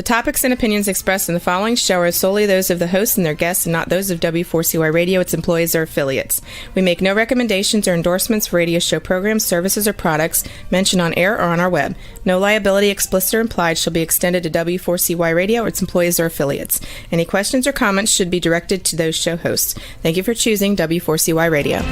topics and opinions expressed in the following show are solely those of the hosts and their guests and not those of W4CY Radio, its employees, or affiliates. We make no recommendations or endorsements for radio show programs, services, or products mentioned on air or on our web. No liability, explicit or implied, shall be extended to W4CY Radio or its employees or affiliates. Any questions or comments should be directed to those show hosts. Thank you for choosing W4CY Radio.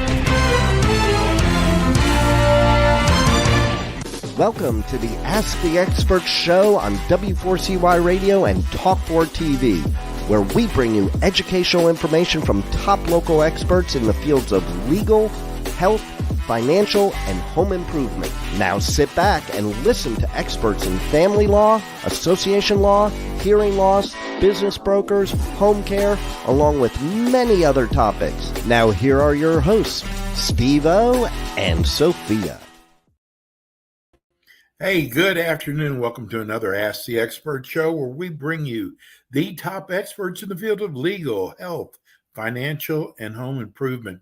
Welcome to the Ask the Expert show on W4CY Radio and Talk4 TV, where we bring you educational information from top local experts in the fields of legal, health, financial, and home improvement. Now sit back and listen to experts in family law, association law, hearing loss, business brokers, home care, along with many other topics. Now here are your hosts, Steve-O and Sophia. Hey, good afternoon. Welcome to another Ask the Expert show where we bring you the top experts in the field of legal, health, financial, and home improvement.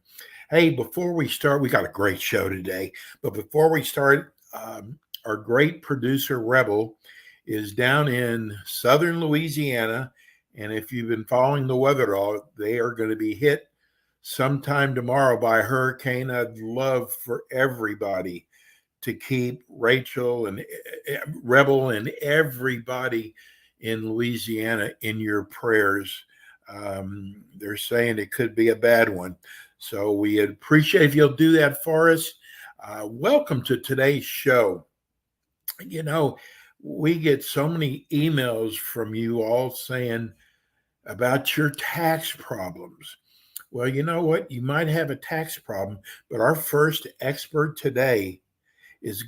Hey, before we start, we got a great show today. But before we start, our great producer, Rebel, is down in southern Louisiana. And if you've been following the weather at all, they are going to be hit sometime tomorrow by a hurricane. I'd love for everybody to keep Rachel and Rebel and everybody in Louisiana in your prayers. They're saying it could be a bad one. So we appreciate if you'll do that for us. Welcome to today's show. You know, we get so many emails from you all saying about your tax problems. Well, you know what? You might have a tax problem, but our first expert today is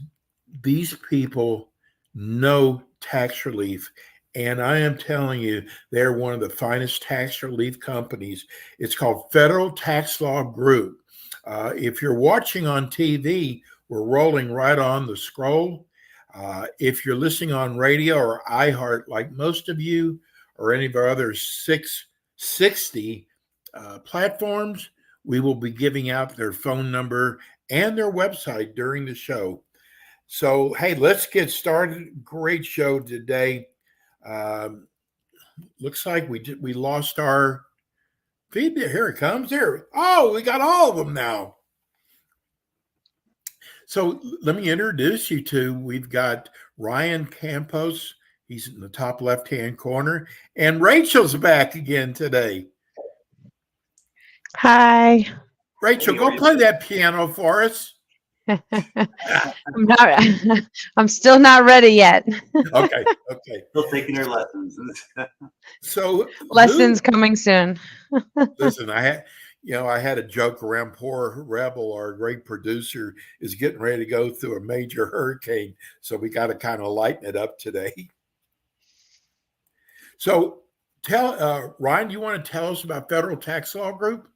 these people know tax relief. And I am telling you, they're one of the finest tax relief companies. It's called Federal Tax Law Group. If you're watching on TV, we're rolling right on the scroll. If you're listening on radio or iHeart, like most of you, or any of our other 660 platforms, we will be giving out their phone number and their website during the show. So, hey, let's get started. Great show today. Looks like we lost our feed. Here it comes. Here. Oh, we got all of them now. So let me introduce you to, we've got Ryan Campos. He's in the top left-hand corner. And Rachel's back again today. Hi. Rachel, go play that piano for us. I'm still not ready yet. Okay. Still taking her lessons. So lessons coming soon. Listen, I had a joke around. Poor Rebel, our great producer, is getting ready to go through a major hurricane, so we got to kind of lighten it up today. So tell Ryan, do you want to tell us about Federal Tax Law Group?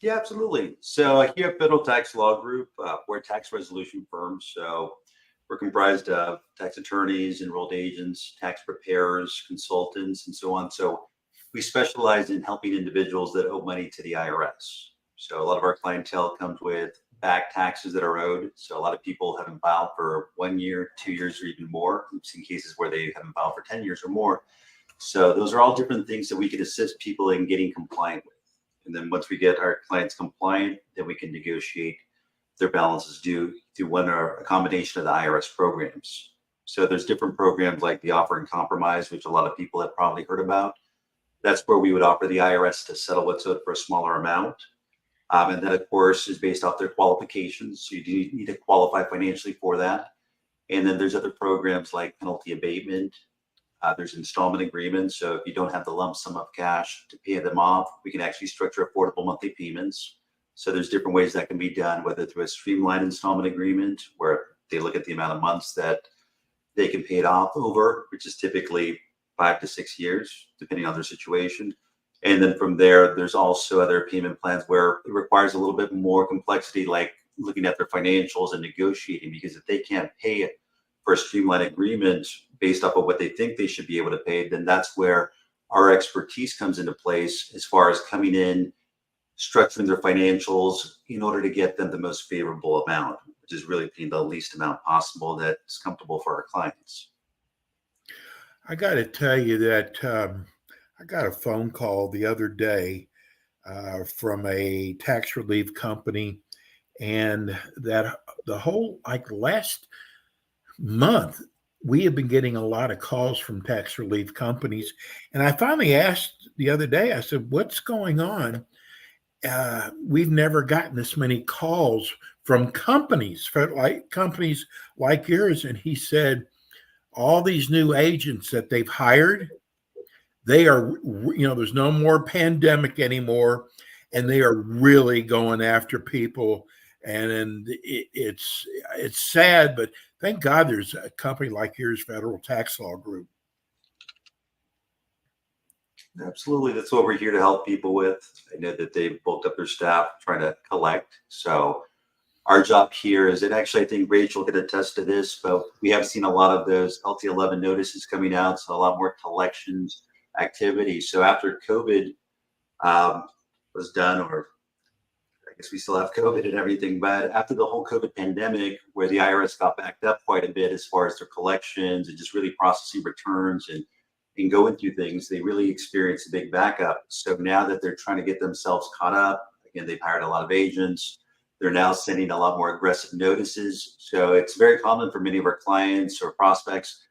Yeah, absolutely. So here at Federal Tax Law Group, we're a tax resolution firm. So we're comprised of tax attorneys, enrolled agents, tax preparers, consultants, and so on. So we specialize in helping individuals that owe money to the IRS. So a lot of our clientele comes with back taxes that are owed. So a lot of people haven't filed for 1 year, 2 years, or even more. We've seen cases where they haven't filed for 10 years or more. So those are all different things that we can assist people in getting compliant with. And then once we get our clients compliant, then we can negotiate their balances due through one or a combination of the IRS programs. So there's different programs like the offer and compromise, which a lot of people have probably heard about. That's where we would offer the IRS to settle what's owed for a smaller amount. And that, of course, is based off their qualifications. So you do need to qualify financially for that. And then there's other programs like penalty abatement. There's installment agreements. So if you don't have the lump sum of cash to pay them off, we can actually structure affordable monthly payments. So there's different ways that can be done, whether through a streamlined installment agreement, where they look at the amount of months that they can pay it off over, which is typically 5 to 6 years, depending on their situation. And then from there, there's also other payment plans where it requires a little bit more complexity, like looking at their financials and negotiating, because if they can't pay it for a streamlined agreement based off of what they think they should be able to pay, then that's where our expertise comes into place as far as coming in, structuring their financials in order to get them the most favorable amount, which is really paying the least amount possible that's comfortable for our clients. I got to tell you that I got a phone call the other day from a tax relief company, and that the whole like last month we have been getting a lot of calls from tax relief companies, and I finally asked the other day. I said, "What's going on?" We've never gotten this many calls from companies, companies like yours, and he said all these new agents that they've hired, they are, there's no more pandemic anymore, and they are really going after people. And it's sad, but thank God there's a company like yours, Federal Tax Law Group. Absolutely. That's what we're here to help people with. I know that they've bulked up their staff trying to collect. So our job here is, and actually I think Rachel could attest to this, but we have seen a lot of those LT11 notices coming out, so a lot more collections activity. So after COVID was done, or I guess we still have COVID and everything, but after the whole COVID pandemic, where the IRS got backed up quite a bit as far as their collections and just really processing returns and going through things, they really experienced a big backup. So now that they're trying to get themselves caught up, again, they've hired a lot of agents. They're now sending a lot more aggressive notices. So it's very common for many of our clients or prospects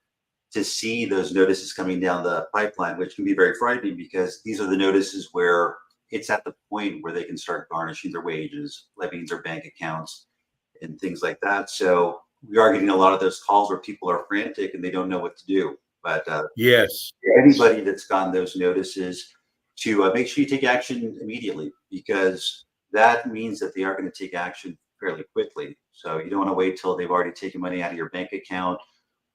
to see those notices coming down the pipeline, which can be very frightening because these are the notices where it's at the point where they can start garnishing their wages, levying their bank accounts, and things like that. So we are getting a lot of those calls where people are frantic and they don't know what to do. But yes, anybody that's gotten those notices, to make sure you take action immediately, because that means that they are going to take action fairly quickly. So you don't want to wait till they've already taken money out of your bank account,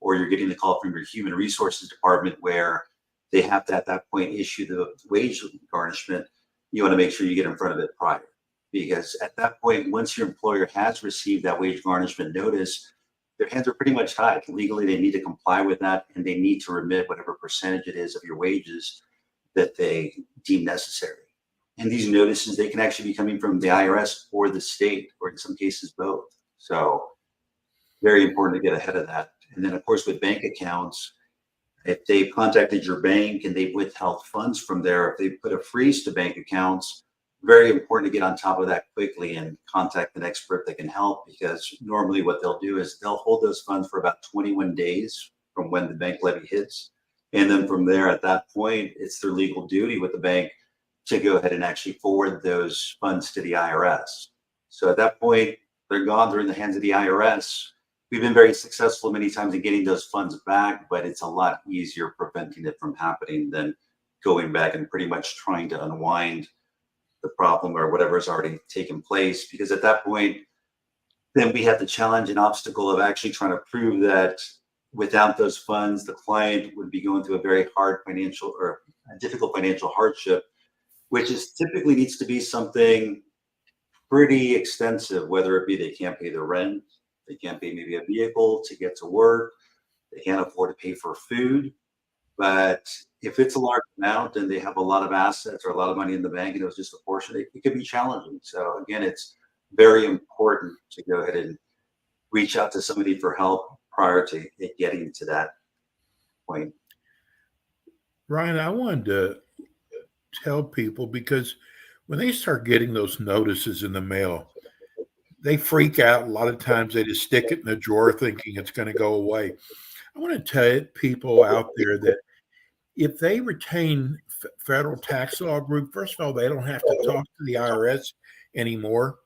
or you're getting the call from your human resources department where they have to at that point issue the wage garnishment. You want to make sure you get in front of it prior, because at that point, once your employer has received that wage garnishment notice, their hands are pretty much tied. Legally, they need to comply with that, and they need to remit whatever percentage it is of your wages that they deem necessary. And these notices, they can actually be coming from the IRS or the state, or in some cases, both. So very important to get ahead of that. And then, of course, with bank accounts, if they've contacted your bank and they've withheld funds from there, if they put a freeze to bank accounts, very important to get on top of that quickly and contact an expert that can help, because normally what they'll do is they'll hold those funds for about 21 days from when the bank levy hits. And then from there, at that point, it's their legal duty with the bank to go ahead and actually forward those funds to the IRS. So at that point, they're gone, they're in the hands of the IRS. We've been very successful many times in getting those funds back, but it's a lot easier preventing it from happening than going back and pretty much trying to unwind the problem or whatever has already taken place. Because at that point, then we have the challenge and obstacle of actually trying to prove that without those funds, the client would be going through a very hard financial or a difficult financial hardship, which is typically needs to be something pretty extensive, whether it be they can't pay their rent, they can't pay maybe a vehicle to get to work, they can't afford to pay for food. But if it's a large amount and they have a lot of assets or a lot of money in the bank and it was just a portion, it could be challenging. So again, it's very important to go ahead and reach out to somebody for help prior to it getting to that point. Ryan, I wanted to tell people, because when they start getting those notices in the mail, they freak out. A lot of times they just stick it in a drawer thinking it's going to go away. I want to tell people out there that if they retain Federal Tax Law Group, first of all, they don't have to talk to the IRS anymore,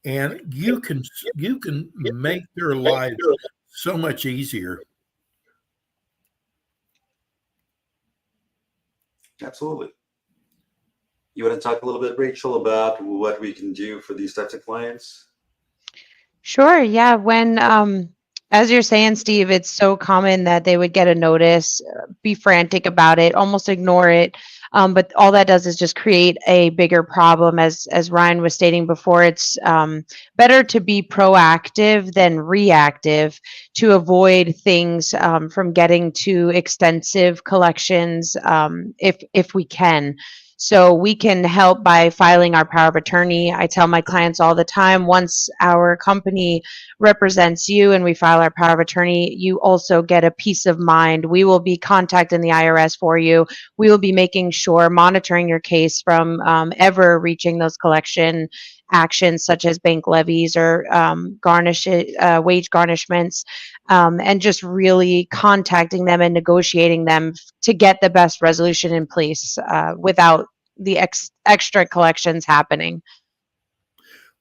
and you can make their lives so much easier. Absolutely. You want to talk a little bit, Rachel, about what we can do for these types of clients? Sure. Yeah. When, as you're saying, Steve, it's so common that they would get a notice, be frantic about it, almost ignore it. But all that does is just create a bigger problem. As Ryan was stating before, it's better to be proactive than reactive to avoid things from getting to extensive collections if we can. So we can help by filing our power of attorney. I tell my clients all the time, once our company represents you and we file our power of attorney, you also get a peace of mind. We will be contacting the IRS for you. We will be making sure, monitoring your case from ever reaching those collection actions such as bank levies or wage garnishments, and just really contacting them and negotiating them to get the best resolution in place without the extra collections happening.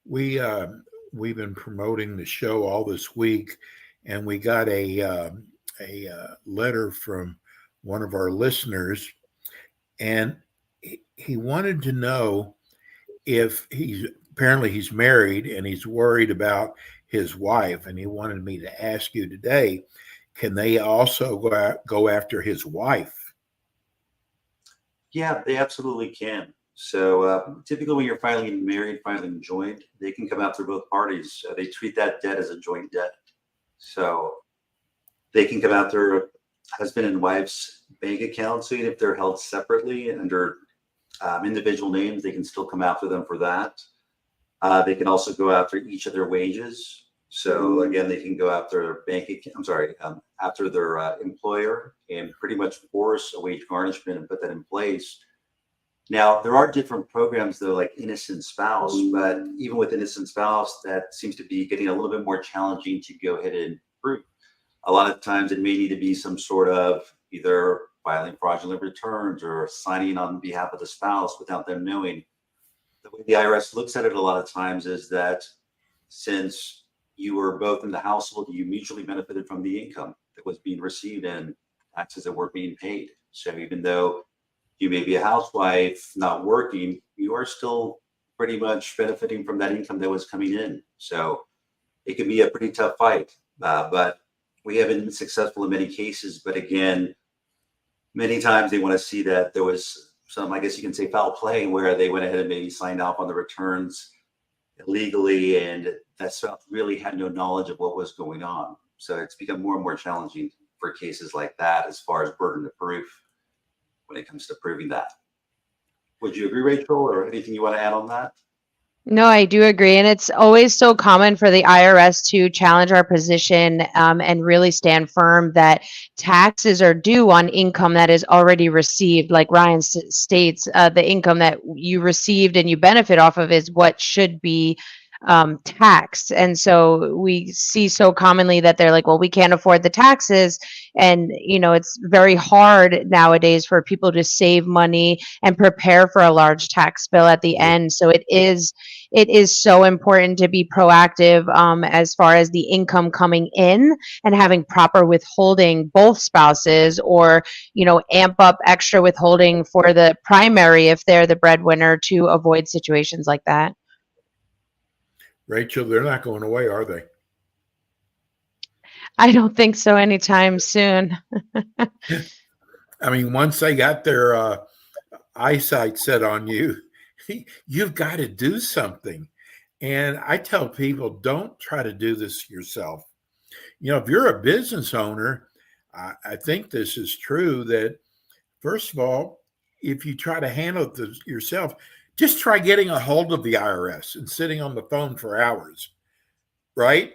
We've been promoting the show all this week, and we got a letter from one of our listeners, and he wanted to know if he's married and he's worried about his wife, and he wanted me to ask you today, can they also go after his wife? Yeah, they absolutely can. So typically when you're filing married, filing joint, they can come after both parties. They treat that debt as a joint debt. So they can come after husband and wife's bank accounts, even if they're held separately under individual names, they can still come after them for that. They can also go after each of their wages. So again, they can go after their after their employer and pretty much force a wage garnishment and put that in place. Now, there are different programs though, like innocent spouse, but even with innocent spouse, that seems to be getting a little bit more challenging to go ahead and prove. A lot of times it may need to be some sort of either filing fraudulent returns or signing on behalf of the spouse without them knowing. The way the IRS looks at it a lot of times is that since you were both in the household, you mutually benefited from the income that was being received and taxes that were being paid. So even though you may be a housewife not working, you are still pretty much benefiting from that income that was coming in. So it can be a pretty tough fight, but we haven't been successful in many cases. But again, many times they want to see that there was some, I guess you can say, foul play where they went ahead and maybe signed off on the returns illegally, and that spouse really had no knowledge of what was going on. So it's become more and more challenging for cases like that as far as burden of proof when it comes to proving that. Would you agree, Rachel, or anything you want to add on that? No, I do agree. And it's always so common for the IRS to challenge our position and really stand firm that taxes are due on income that is already received. Like Ryan states, the income that you received and you benefit off of is what should be taxed. And so we see so commonly that they're like, well, we can't afford the taxes. And, it's very hard nowadays for people to save money and prepare for a large tax bill at the end. So it is so important to be proactive as far as the income coming in and having proper withholding, both spouses, or, amp up extra withholding for the primary if they're the breadwinner to avoid situations like that. Rachel, they're not going away, are they? I don't think so anytime soon. I mean, once they got their eyesight set on you, you've got to do something. And I tell people, don't try to do this yourself. If you're a business owner, I think this is true, that first of all, if you try to handle it yourself, just try getting a hold of the IRS and sitting on the phone for hours, right?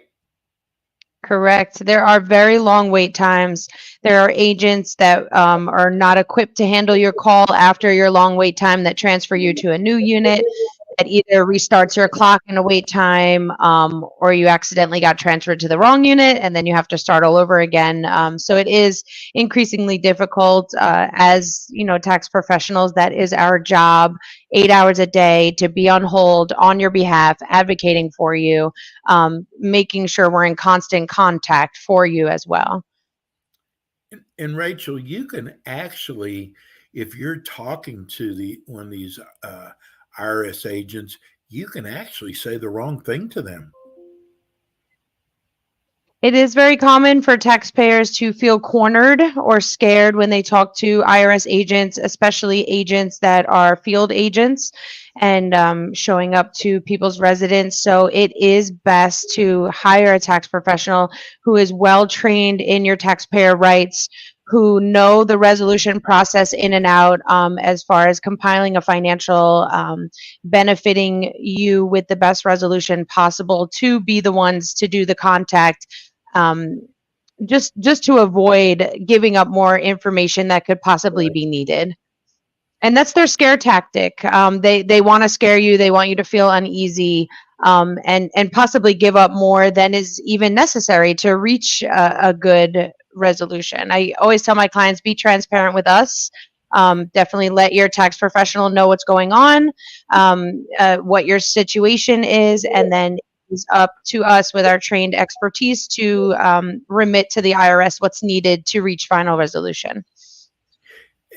Correct. There are very long wait times. There are agents that are not equipped to handle your call after your long wait time that transfer you to a new unit that either restarts your clock in a wait time or you accidentally got transferred to the wrong unit and then you have to start all over again. So it is increasingly difficult as, tax professionals. That is our job, 8 hours a day, to be on hold on your behalf, advocating for you, making sure we're in constant contact for you as well. And Rachel, you can actually, if you're talking to one of these IRS agents, you can actually say the wrong thing to them. It is very common for taxpayers to feel cornered or scared when they talk to IRS agents, especially agents that are field agents and showing up to people's residence. So it is best to hire a tax professional who is well trained in your taxpayer rights, who know the resolution process in and out, as far as compiling a financial, benefiting you with the best resolution possible, to be the ones to do the contact, just to avoid giving up more information that could possibly be needed. And that's their scare tactic. They want to scare you. They want you to feel uneasy, and possibly give up more than is even necessary to reach a good resolution. I always tell my clients, be transparent with us. Definitely let your tax professional know what's going on, what your situation is, and then it's up to us with our trained expertise to remit to the IRS what's needed to reach final resolution.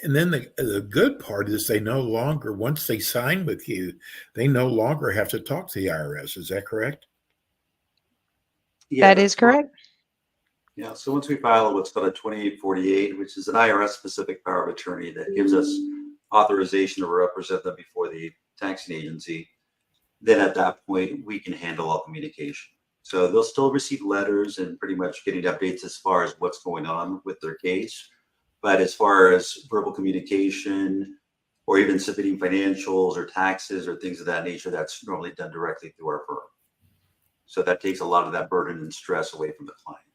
And then the good part is they no longer, once they sign with you, they no longer have to talk to the IRS. Is that correct? Yeah, That that's is correct. Yeah, so once we file what's called a 2848, which is an IRS specific power of attorney that gives us authorization to represent them before the taxing agency, then at that point we can handle all communication. So they'll still receive letters and pretty much getting updates as far as what's going on with their case. But as far as verbal communication or even submitting financials or taxes or things of that nature, that's normally done directly through our firm. So that takes a lot of that burden and stress away from the client.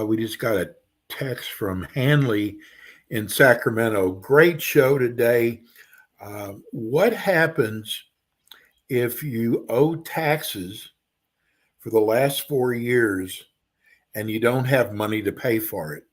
We just got a text from Hanley in Sacramento. Great show today. What happens if you owe taxes for the last 4 years and you don't have money to pay for it?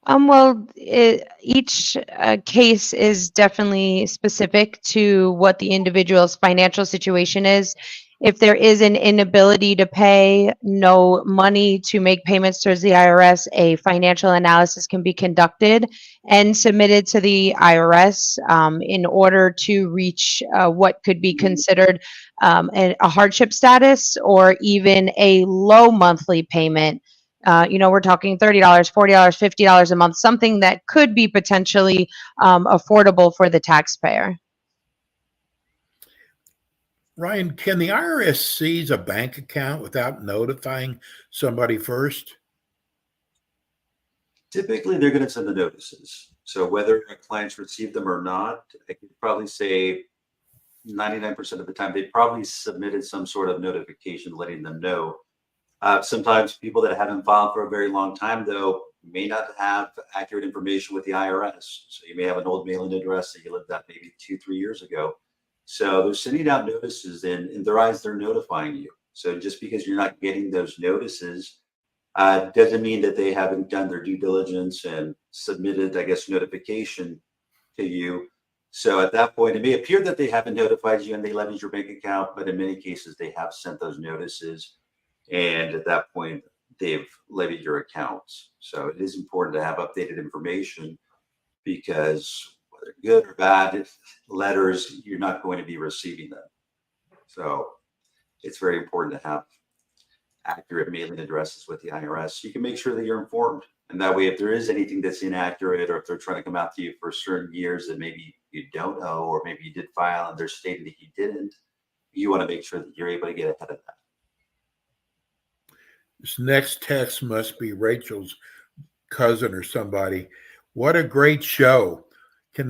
Well, each case is definitely specific to what the individual's financial situation is. If there is an inability to pay, no money to make payments towards the IRS, a financial analysis can be conducted and submitted to the IRS in order to reach what could be considered a hardship status, or even a low monthly payment. We're talking $30, $40, $50 a month, something that could be potentially affordable for the taxpayer. Ryan, can the IRS seize a bank account without notifying somebody first? Typically, they're going to send the notices. So whether our clients receive them or not, I could probably say 99% of the time, they probably submitted some sort of notification letting them know. Sometimes people that haven't filed for a very long time, though, may not have accurate information with the IRS. So you may have an old mailing address that you lived at maybe 2-3 years ago. So they're sending out notices, and in their eyes, they're notifying you. So just because you're not getting those notices doesn't mean that they haven't done their due diligence and submitted, I guess, notification to you. So at that point, it may appear that they haven't notified you and they levied your bank account, but in many cases, they have sent those notices. And at that point, they've levied your accounts. So it is important to have updated information, because whether good or bad letters, you're not going to be receiving them. So it's very important to have accurate mailing addresses with the IRS. You can make sure that you're informed. And that way, if there is anything that's inaccurate, or if they're trying to come out to you for certain years that maybe you don't owe, or maybe you did file and they're stating that you didn't, you want to make sure that you're able to get ahead of that. This next text must be Rachel's cousin or somebody. What a great show. Can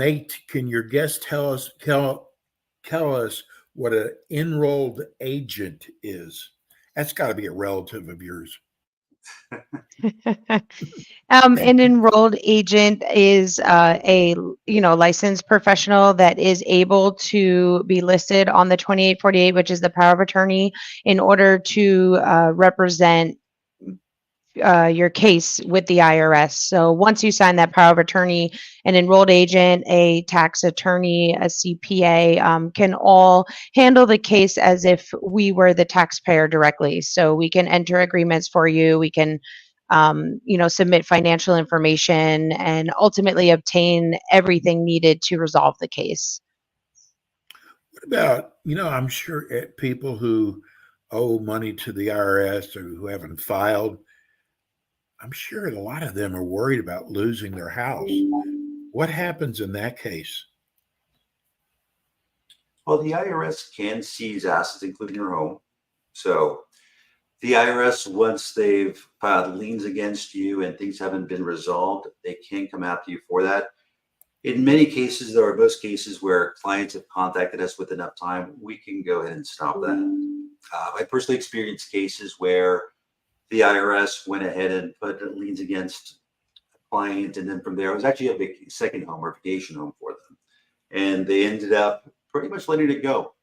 your guest tell us what an enrolled agent is? That's got to be a relative of yours. An enrolled agent is a licensed professional that is able to be listed on the 2848, which is the power of attorney, in order to represent your case with the IRS. So once you sign that power of attorney, an enrolled agent, a tax attorney, a CPA can all handle the case as if we were the taxpayer directly. So we can enter agreements for you. We can submit financial information and ultimately obtain everything needed to resolve the case. What about, I'm sure people who owe money to the IRS or who haven't filed, I'm sure a lot of them are worried about losing their house. What happens in that case? Well, the IRS can seize assets, including your home. So The IRS, once they've filed liens against you and things haven't been resolved, they can come after you for that. In many cases, there are most cases where clients have contacted us with enough time, we can go ahead and stop that. I personally experienced cases where the IRS went ahead and put liens against a client, and then from there, it was actually a second home or vacation home for them. And they ended up pretty much letting it go.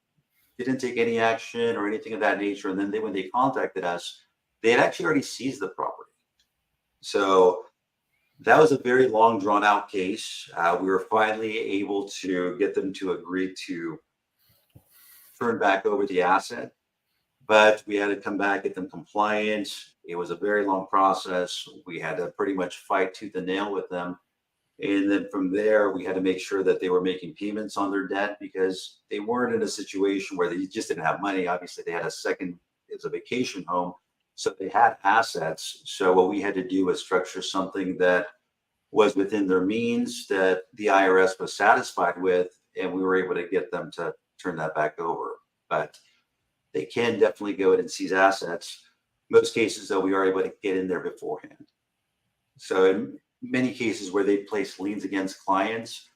They didn't take any action or anything of that nature. And then when they contacted us, they had actually already seized the property. So that was a very long, drawn out case. We were finally able to get them to agree to turn back over the asset, but we had to come back, get them compliant. It was a very long process. We had to pretty much fight tooth and nail with them. And then from there, we had to make sure that they were making payments on their debt, because they weren't in a situation where they just didn't have money. Obviously, they had it was a vacation home, so they had assets. So what we had to do was structure something that was within their means, that the IRS was satisfied with, and we were able to get them to turn that back over. But they can definitely go ahead and seize assets. Most cases, though, we are able to get in there beforehand. So in many cases where they place liens against clients,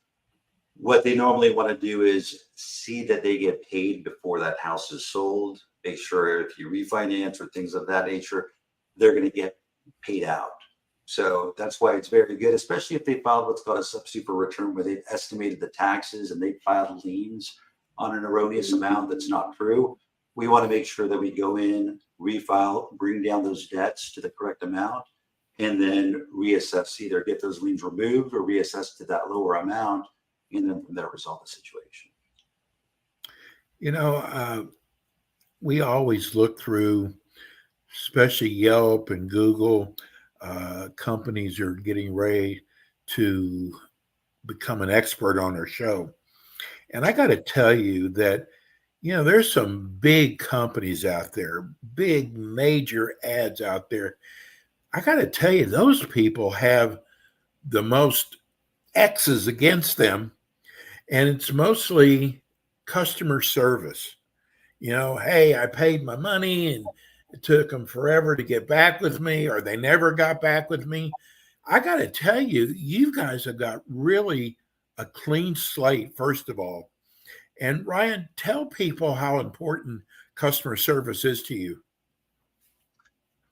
what they normally want to do is see that they get paid before that house is sold. Make sure if you refinance or things of that nature, they're going to get paid out. So that's why it's very good, especially if they filed what's called a sub-super return, where they've estimated the taxes and they filed liens on an erroneous amount that's not true. We want to make sure that we go in, refile, bring down those debts to the correct amount, and then reassess, either get those liens removed or reassess to that lower amount, and then from there resolve the situation. You know, we always look through, especially Yelp and Google. Companies are getting ready to become an expert on our show. And I got to tell you that, you know, there's some big companies out there, big major ads out there. I got to tell you, those people have the most X's against them, and it's mostly customer service. You know, hey, I paid my money and it took them forever to get back with me, or they never got back with me. I got to tell you, you guys have got really a clean slate, first of all. And Ryan, tell people how important customer service is to you.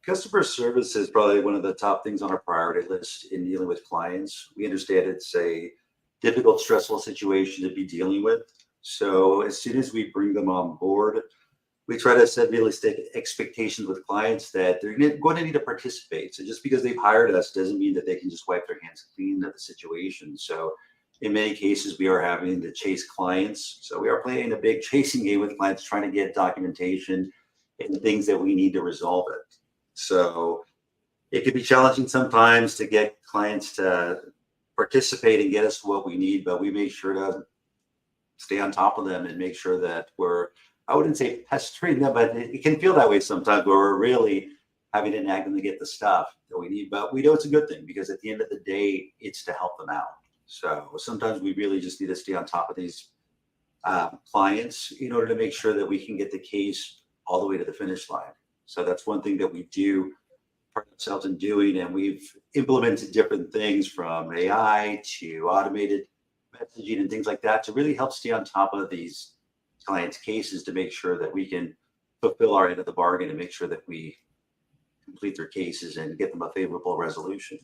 Customer service is probably one of the top things on our priority list in dealing with clients. We understand it's a difficult, stressful situation to be dealing with. So as soon as we bring them on board, we try to set realistic expectations with clients that they're going to need to participate. So just because they've hired us doesn't mean that they can just wipe their hands clean of the situation. So in many cases, we are having to chase clients. So we are playing a big chasing game with clients, trying to get documentation and things that we need to resolve it. So it can be challenging sometimes to get clients to participate and get us what we need, but we make sure to stay on top of them and make sure that we're, I wouldn't say pestering them, but it can feel that way sometimes, where we're really having to nag them to get the stuff that we need. But we know it's a good thing, because at the end of the day, it's to help them out. So sometimes we really just need to stay on top of these clients in order to make sure that we can get the case all the way to the finish line. So that's one thing that we do part ourselves in doing, and we've implemented different things from AI to automated messaging and things like that to really help stay on top of these clients' cases, to make sure that we can fulfill our end of the bargain and make sure that we complete their cases and get them a favorable resolution.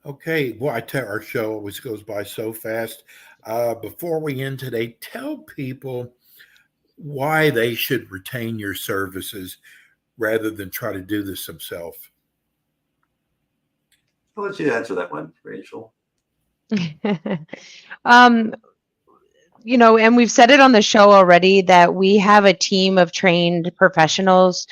Okay, well, I tell our show always goes by so fast. Before we end today, tell people why they should retain your services rather than try to do this themselves. I'll let you answer that one, Rachel. You know, and we've said it on the show already that we have a team of trained professionals.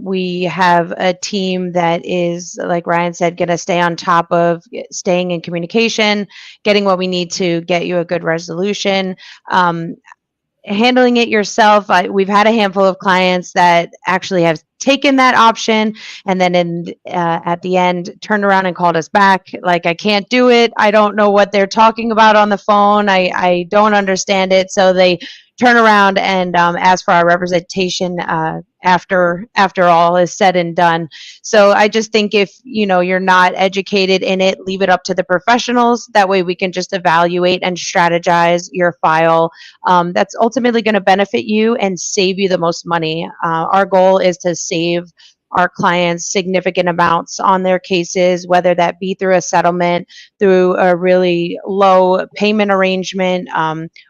We have a team that is, like Ryan said, going to stay on top of staying in communication, getting what we need to get you a good resolution. Handling it yourself. We've had a handful of clients that actually have taken that option, and then at the end turned around and called us back like, I can't do it. I don't know what they're talking about on the phone. I don't understand it. So they turn around and ask for our representation after all is said and done. So I just think if you're not educated in it, leave it up to the professionals. That way we can just evaluate and strategize your file. That's ultimately going to benefit you and save you the most money. Our goal is to save our clients significant amounts on their cases, whether that be through a settlement, through a really low payment arrangement,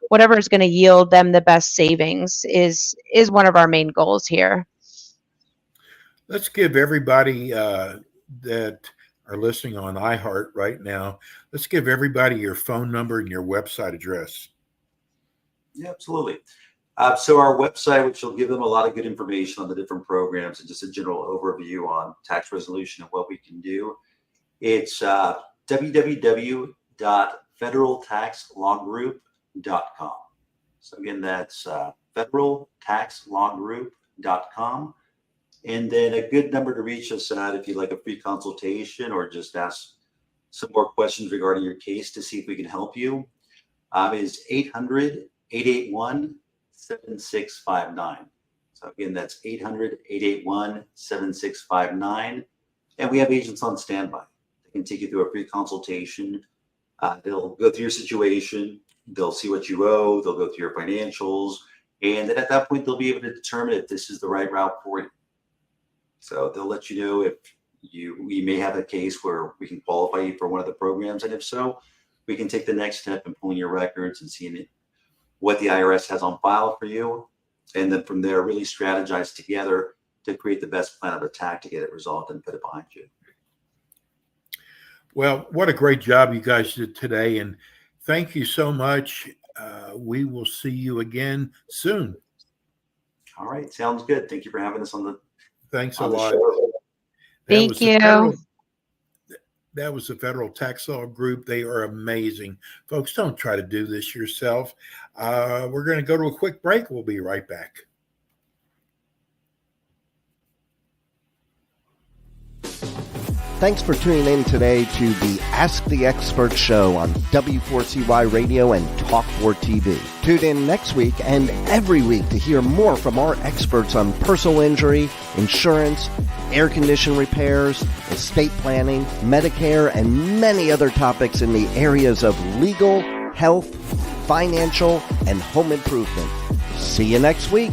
whatever is going to yield them the best savings is one of our main goals here. Let's give everybody that are listening on iHeart right now, let's give everybody your phone number and your website address. Yeah, absolutely. So our website, which will give them a lot of good information on the different programs and just a general overview on tax resolution and what we can do. It's www.federaltaxlawgroup.com. So again, that's federaltaxlawgroup.com. And then a good number to reach us at if you'd like a free consultation or just ask some more questions regarding your case to see if we can help you is 800-881-7659. So again, that's 800-881-7659. And we have agents on standby. They can take you through a free consultation. They'll go through your situation. They'll see what you owe. They'll go through your financials. And then at that point, they'll be able to determine if this is the right route for you. So they'll let you know if we may have a case where we can qualify you for one of the programs. And if so, we can take the next step in pulling your records and seeing what the IRS has on file for you. And then from there, really strategize together to create the best plan of attack to get it resolved and put it behind you. Well, what a great job you guys did today. And thank you so much. We will see you again soon. All right. Sounds good. Thank you for having us on the Thanks a lot. Thank you. That was the Federal Tax Law Group. They are amazing. Folks, don't try to do this yourself. We're going to go to a quick break. We'll be right back. Thanks for tuning in today to the Ask the Expert show on W4CY Radio and Talk4 TV. Tune in next week and every week to hear more from our experts on personal injury, insurance, air condition repairs, estate planning, Medicare, and many other topics in the areas of legal, health, financial, and home improvement. See you next week.